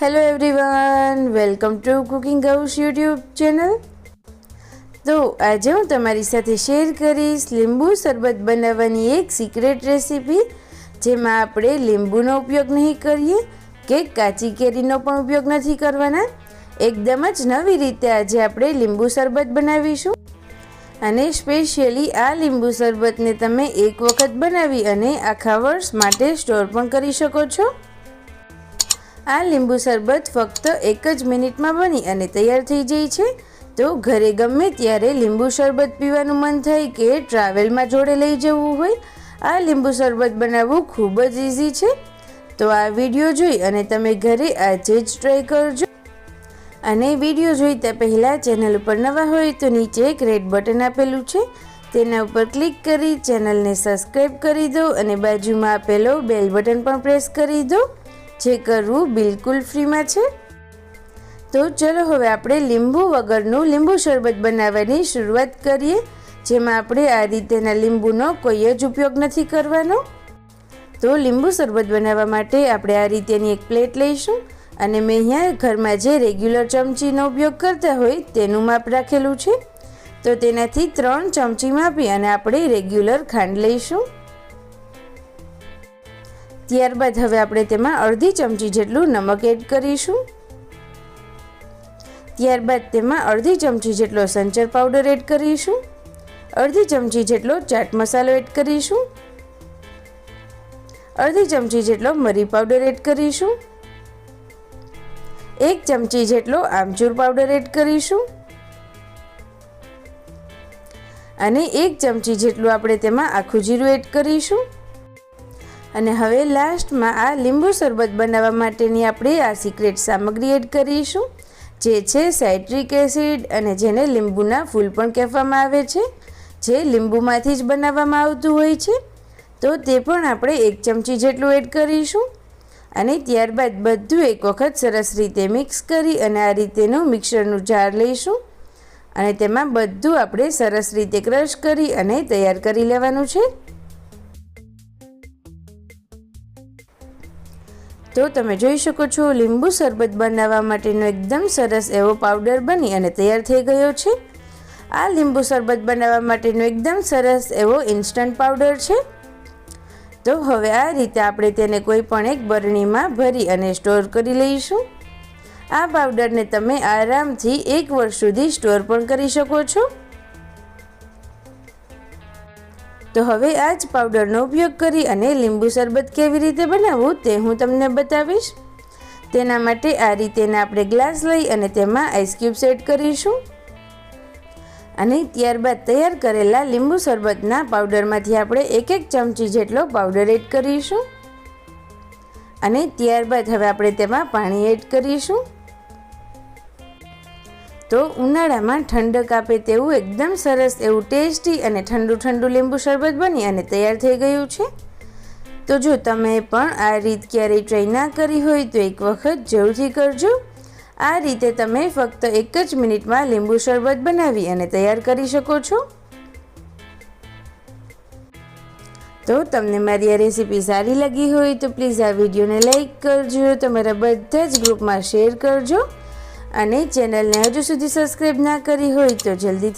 Hello everyone, welcome to cooking house YouTube channel. તો આજે હું તમારી સાથે શેર કરીશ લીંબુ શરબત બનાવવાની એક સિક્રેટ રેસીપી, જેમાં આપણે લીંબુનો ઉપયોગ નહીં કરીએ કે કાચી કેરીનો પણ ઉપયોગ નથી કરવાના। એકદમ જ નવી રીતે આજે આપણે લીંબુ શરબત બનાવીશું અને સ્પેશિયલી આ લીંબુ શરબતને તમે એક વખત બનાવી અને આખા વર્ષ માટે સ્ટોર પણ કરી શકો છો। આ લીંબુ શરબત ફક્ત 1 જ મિનિટમાં બની અને તૈયાર થઈ જાય છે। તો ઘરે ગમે ત્યારે લીંબુ શરબત પીવાનું મન થાય કે ટ્રાવેલમાં જોડે લઈ જવું હોય, આ લીંબુ શરબત બનાવવું ખૂબ જ ઇઝી છે। તો આ વિડીયો જોઈ અને તમે ઘરે આજે જ ટ્રાય કરજો। અને વિડીયો જોઈતા પહેલાં ચેનલ ઉપર નવા હોય તો નીચે એક રેડ બટન આપેલું છે, તેના ઉપર ક્લિક કરી ચેનલને સબસ્ક્રાઈબ કરી દો અને બાજુમાં આપેલો બેલ બટન પણ પ્રેસ કરી દો, જે કરવું બિલકુલ ફ્રીમાં છે। તો ચલો હવે આપણે લીંબુ વગરનું લીંબુ શરબત બનાવવાની શરૂઆત કરીએ, જેમાં આપણે આ રીતેના લીંબુનો કોઈ જ ઉપયોગ નથી કરવાનો। તો લીંબુ શરબત બનાવવા માટે આપણે આ રીતેની એક પ્લેટ લઈશું અને મેં અહીંયા ઘરમાં જે રેગ્યુલર ચમચીનો ઉપયોગ કરતા હોય તેનું માપ રાખેલું છે। તો તેનાથી 3 ચમચી માપી અને આપણે રેગ્યુલર ખાંડ લઈશું। ત્યારબાદ હવે આપણે તેમાં અડધી ચમચી જેટલું નમક એડ કરીશું। ત્યારબાદ તેમાં અડધી ચમચી જેટલો સંચર પાવડર એડ કરીશું। અડધી ચમચી જેટલો ચાટ મસાલો એડ કરીશું। અડધી ચમચી જેટલો મરી પાવડર એડ કરીશું। 1 ચમચી જેટલો આમચૂર પાવડર એડ કરીશું અને 1 ચમચી જેટલું આપણે તેમાં આખું જીરું એડ કરીશું। અને હવે લાસ્ટમાં આ લીંબુ શરબત બનાવવા માટેની આપણે આ સિક્રેટ સામગ્રી એડ કરીશું, જે છે સાઇટ્રિક એસિડ, અને જેને લીંબુના ફૂલ પણ કહેવામાં આવે છે, જે લીંબુમાંથી જ બનાવવામાં આવતું હોય છે। તો તે પણ આપણે 1 ચમચી જેટલું એડ કરીશું અને ત્યારબાદ બધું એક વખત સરસ રીતે મિક્સ કરી અને આ રીતેનું મિક્સરનું જાર લઈશું અને તેમાં બધું આપણે સરસ રીતે ક્રશ કરી અને તૈયાર કરી લેવાનું છે। તો તમે જોઈ શકો છો લીંબુ શરબત બનાવવા માટેનો એકદમ સરસ એવો પાવડર બની અને તૈયાર થઈ ગયો છે। આ લીંબુ શરબત બનાવવા માટેનો એકદમ સરસ એવો ઇન્સ્ટન્ટ પાવડર છે। તો હવે આ રીતે આપણે તેને કોઈ પણ એક બરણીમાં ભરી અને સ્ટોર કરી લઈશું। આ પાવડરને તમે આરામથી 1 વર્ષ સુધી સ્ટોર પણ કરી શકો છો। તો હવે આ જ પાવડરનો ઉપયોગ કરી અને લીંબુ શરબત કેવી રીતે બનાવવું તે હું તમને બતાવીશ। તેના માટે આ રીતેના આપણે ગ્લાસ લઈ અને તેમાં આઈસ ક્યુબ્સ એડ કરીશું અને ત્યારબાદ તૈયાર કરેલા લીંબુ શરબતના પાવડરમાંથી આપણે 1 ચમચી જેટલો પાવડર એડ કરીશું અને ત્યારબાદ હવે આપણે તેમાં પાણી એડ કરીશું। તો ઉનાળામાં ઠંડક આપે તેવું એકદમ સરસ એવું ટેસ્ટી અને ઠંડુ લીંબુ શરબત બની અને તૈયાર થઈ ગયું છે। તો જો તમે પણ આ રીત ક્યારેય ટ્રાય ના કરી હોય તો એક વખત જરૂરથી કરજો। આ રીતે તમે ફક્ત 1 જ મિનિટમાં લીંબુ શરબત બનાવી અને તૈયાર કરી શકો છો। તો તમને મારી આ રેસીપી સારી લાગી હોય તો પ્લીઝ આ વિડીયોને લાઈક કરજો, તમારા બધા જ ગ્રુપમાં શેર કરજો અને ચેનલને હજુ સુધી સબસ્ક્રાઈબ ના કરી હોય તો જલ્દીથી